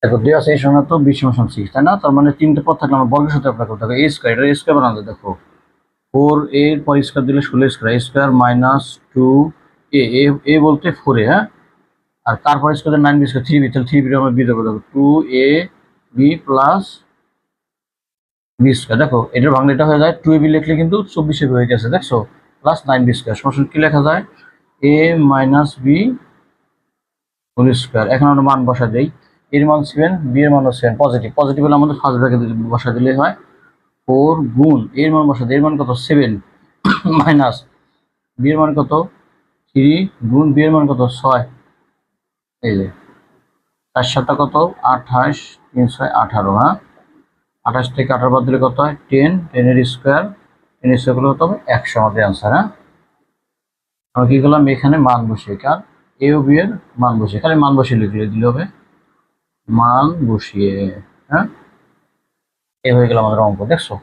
দেখো দেওয়া আছে এই সংখ্যা তো 20 তাই না? তার মানে তিনটে পদ থাকলে আমরা বর্গের সাথে অ্যাপ্লাই করতে হবে। এ স্কোয়ার, এটা স্কোয়ার বানাতে দেখো 4 এর পর স্কোয়ার দিলে 16 স্কোয়ার, এ স্কোয়ার মাইনাস 2 এ বলতে 4 এ, হ্যাঁ, আর তারপর স্কোয়ার 9 বি স্কোয়ার 3 বি, তাহলে 3 বি আমরা বি দেবো। দেখো 2 A B plus B square, দেখো এটার ভাঙলে এটা হয়ে যায় 2 এ বি লিখলে কিন্তু 24 এ বি হয়ে গেছে, দেখছো, প্লাস 9 বি স্কোয়ার সমান কি লেখা যায় এ মাইনাস বি হোল স্কোয়ার। এখন আমরা মান বসা দেই, এর মান 7, বি এর মানও 7, পজিটিভ পজিটিভ হলে আমাদের ফার্স্ট ব্র্যাকেট বসা দিলে হয় 4 গুণ এর মান বসা দেয়, এর মান কত 7 মাইনাস বি এর মান কত 3 গুণ বি এর মান কত 6, এই যে 4 7 কত 28, 3 6 18, হ্যাঁ, 28 থেকে 18 বাদ দিলে কত হয় 10, 10 এর স্কোয়ার, 10 এর স্কোয়ার করলে কত হবে 100 আমাদের অ্যান্সার। হ্যাঁ, আমরা কি করলাম এখানে মান বসিয়ে, কার এ ও বি এর মান বসিয়ে, খালি মান বসিয়ে লিখলে দিলে হবে মান বসিয়ে। হ্যাঁ, এ হয়ে গেল আমাদের অঙ্ক, দেখছো।